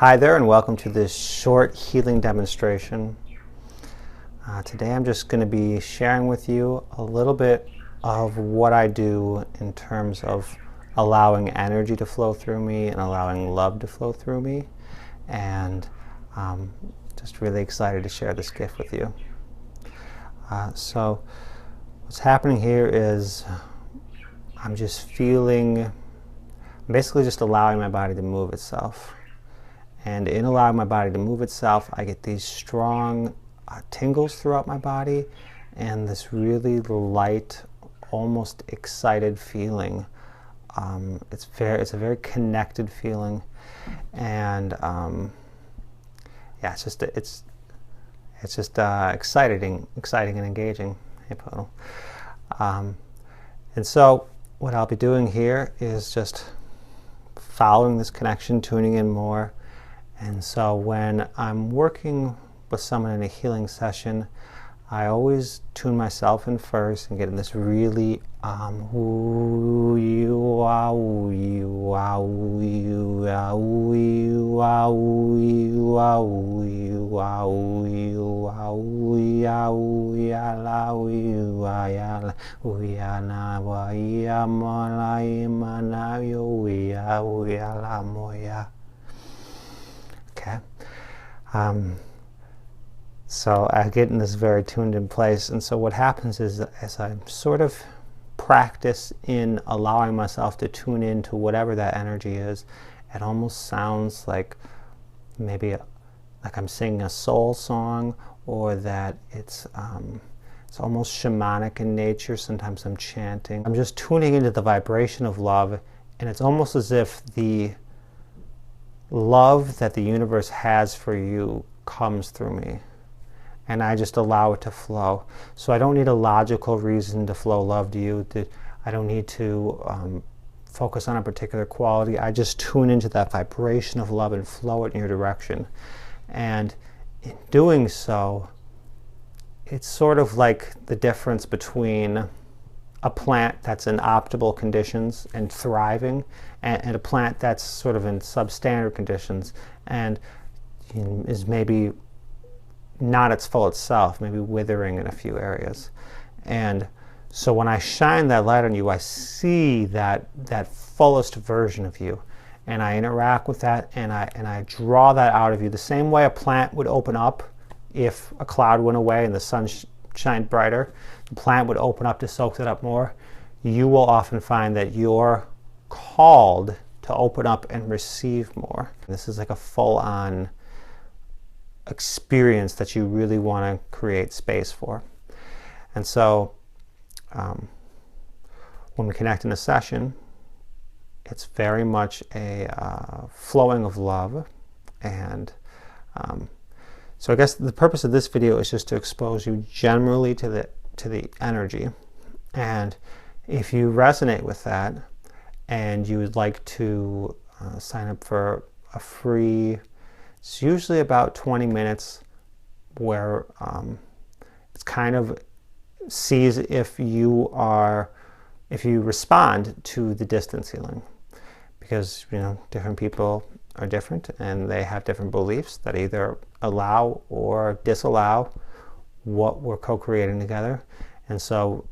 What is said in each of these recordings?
Hi there, and welcome to this short healing demonstration. Today I'm just going to be sharing with you a little bit of what I do in terms of allowing energy to flow through me and allowing love to flow through me, and just really excited to share this gift with you. So what's happening here is I'm just basically just allowing my body to move itself. And in allowing my body to move itself, I get these strong tingles throughout my body and this really light, almost excited feeling. It's a very connected feeling, and yeah, it's just exciting and engaging. Hey, Poodle. And so what I'll be doing here is just following this connection, tuning in more. And so when I'm working with someone in a healing session, I always tune myself in first and get in this really Okay. So I get in this very tuned in place, and so what happens is, as I sort of practice in allowing myself to tune into whatever that energy is, it almost sounds like maybe like I'm singing a soul song, or that it's almost shamanic in nature. Sometimes I'm chanting. I'm just tuning into the vibration of love, and it's almost as if the love that the universe has for you comes through me, and I just allow it to flow. So I don't need a logical reason to flow love to you. I don't need to focus on a particular quality. I just tune into that vibration of love and flow it in your direction. And in doing so, it's sort of like the difference between a plant that's in optimal conditions and thriving, and a plant that's sort of in substandard conditions and is maybe not its full self, maybe withering in a few areas. And so when I shine that light on you, I see that fullest version of you, and I interact with that, and I draw that out of you the same way a plant would open up if a cloud went away and the sun shined brighter. The plant would open up to soak it up more. You will often find that you're called to open up and receive more. This is like a full-on experience that you really want to create space for. And so when we connect in a session, it's very much a flowing of love. And so I guess the purpose of this video is just to expose you generally to the energy. And if you resonate with that and you would like to sign up for a free, it's usually about 20 minutes, where it's kind of sees if you respond to the distance healing, because different people are different and they have different beliefs that either allow or disallow what we're co-creating together. And so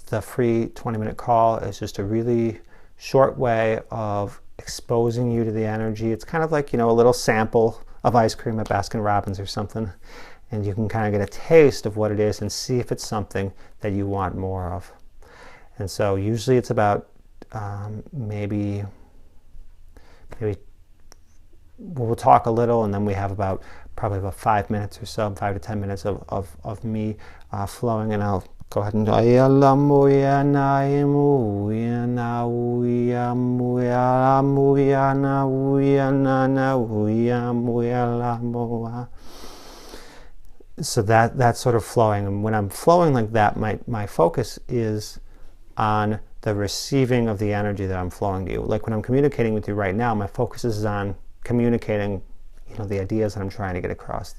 the free 20-minute call is just a really short way of exposing you to the energy. It's kind of like, a little sample of ice cream at Baskin-Robbins or something, and you can kind of get a taste of what it is and see if it's something that you want more of. And so usually it's about maybe we'll talk a little, and then we have probably about 5 minutes or so, 5 to 10 minutes of me flowing, and I'll go ahead and so that's sort of flowing. And when I'm flowing like that, my focus is on the receiving of the energy that I'm flowing to you. Like when I'm communicating with you right now, my focus is on communicating the ideas that I'm trying to get across.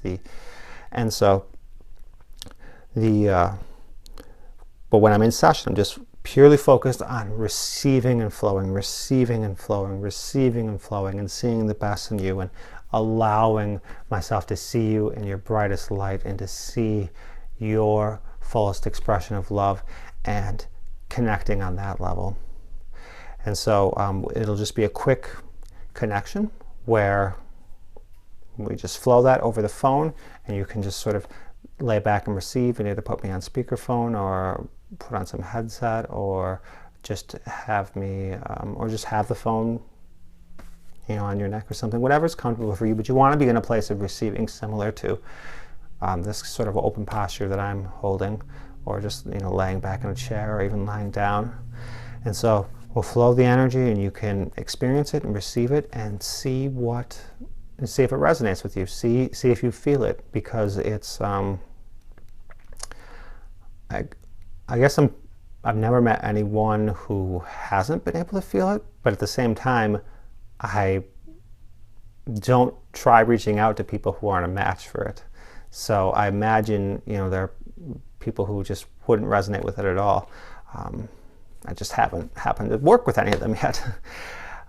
But when I'm in session, I'm just purely focused on receiving and flowing, receiving and flowing, receiving and flowing, and seeing the best in you, and allowing myself to see you in your brightest light and to see your fullest expression of love and connecting on that level. And so it'll just be a quick connection where we just flow that over the phone, and you can just sort of lay back and receive and either put me on speakerphone or put on some headset or just have me or just have the phone, you know, on your neck or something, whatever's comfortable for you. But you want to be in a place of receiving, similar to this sort of open posture that I'm holding, or just, you know, laying back in a chair or even lying down. And so we'll flow the energy, and you can experience it and receive it and see if it resonates with you. See if you feel it, because it's I guess I've never met anyone who hasn't been able to feel it, but at the same time, I don't try reaching out to people who aren't a match for it. So I imagine, you know, there are people who just wouldn't resonate with it at all. I just haven't happened to work with any of them yet.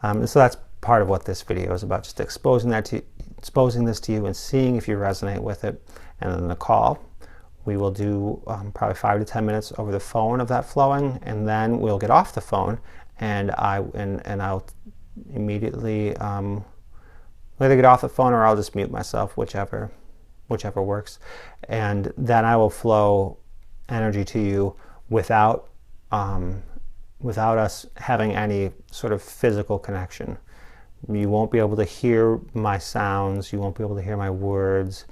So that's part of what this video is about, just exposing this to you and seeing if you resonate with it. And then the call, we will do probably 5 to 10 minutes over the phone of that flowing, and then we'll get off the phone, and I'll immediately either get off the phone or I'll just mute myself, whichever works, and then I will flow energy to you without us having any sort of physical connection. You won't be able to hear my sounds, you won't be able to hear my words.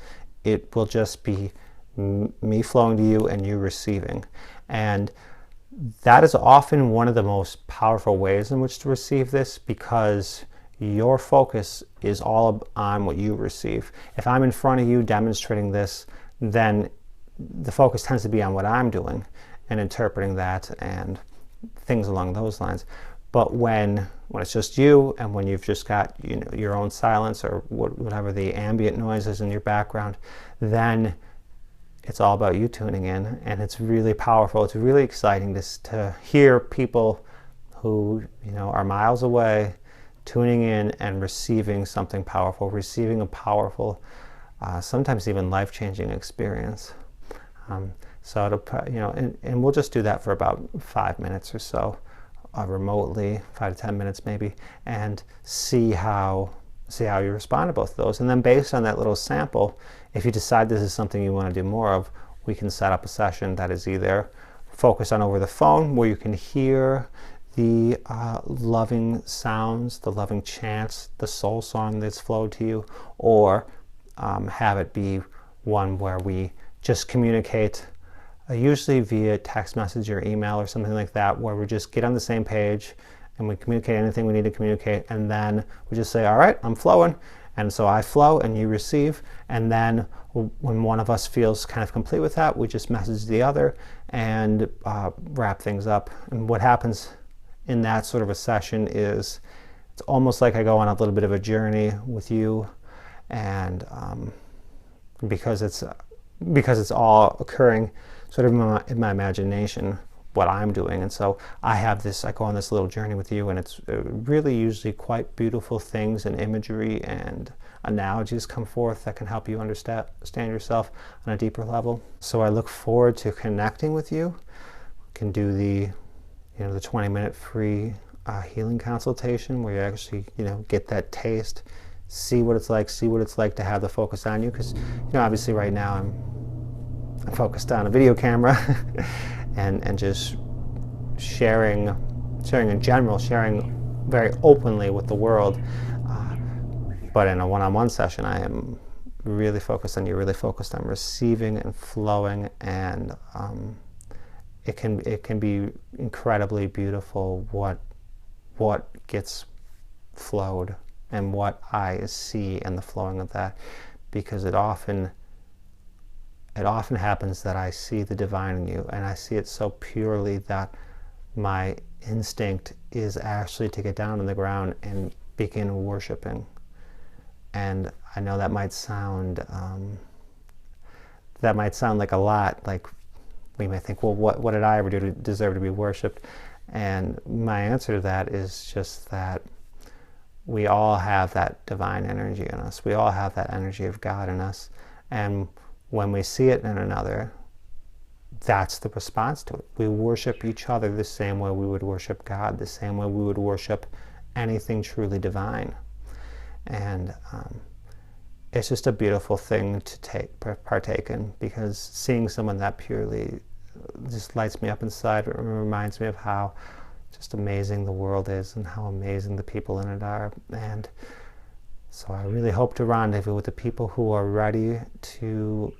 It will just be me flowing to you and you receiving. And that is often one of the most powerful ways in which to receive this, because your focus is all on what you receive. If I'm in front of you demonstrating this, then the focus tends to be on what I'm doing and interpreting that and things along those lines. But when it's just you, and when you've just got, you know, your own silence or whatever the ambient noise is in your background, then it's all about you tuning in, and it's really powerful. It's really exciting to hear people who, you know, are miles away tuning in and receiving something powerful, receiving a powerful, sometimes even life-changing experience. So it'll, you know, and we'll just do that for about 5 minutes or so, remotely, 5 to 10 minutes maybe, and see how you respond to both of those. And then based on that little sample, if you decide this is something you want to do more of, we can set up a session that is either focused on over the phone, where you can hear the loving sounds, the loving chants, the soul song that's flowed to you, or have it be one where we just communicate, usually via text message or email or something like that, where we just get on the same page and we communicate anything we need to communicate, and then we just say, all right, I'm flowing, and so I flow and you receive, and then when one of us feels kind of complete with that, we just message the other and wrap things up. And what happens in that sort of a session is it's almost like I go on a little bit of a journey with you, and because it's all occurring sort of in my imagination, what I'm doing. And so I go on this little journey with you, and it's really usually quite beautiful things and imagery and analogies come forth that can help you understand yourself on a deeper level. So I look forward to connecting with you. We can do the 20-minute free healing consultation, where you actually, you know, get that taste, see what it's like to have the focus on you, because, you know, obviously right now I'm focused on a video camera and just sharing in general, sharing very openly with the world. But in a one-on-one session, I am really focused on you, really focused on receiving and flowing, and it can be incredibly beautiful what gets flowed and what I see in the flowing of that, because it often happens that I see the divine in you, and I see it so purely that my instinct is actually to get down on the ground and begin worshiping. And I know that might sound like a lot, like we may think, well, what did I ever do to deserve to be worshipped? And my answer to that is just that we all have that divine energy in us. We all have that energy of God in us. And when we see it in another, that's the response to it. We worship each other the same way we would worship God, the same way we would worship anything truly divine. And it's just a beautiful thing to partake in, because seeing someone that purely just lights me up inside. It reminds me of how just amazing the world is and how amazing the people in it are. And so I really hope to rendezvous with the people who are ready to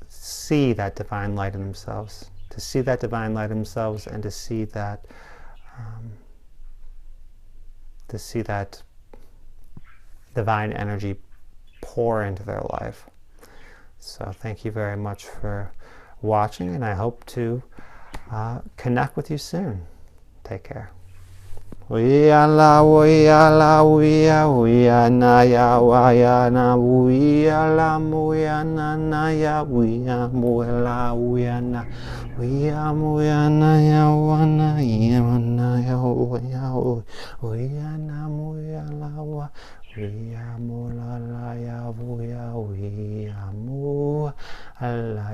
see that divine light in themselves, to see that divine light in themselves, and to see that divine energy pour into their life. So thank you very much for watching, and I hope to connect with you soon. Take care. We are la, we are la, we are na ya, wa ya na, we are la, we are na ya, we are la, we are na, we are na ya, wa na ya, we are na, we are la, wa. We are la ya, we are la,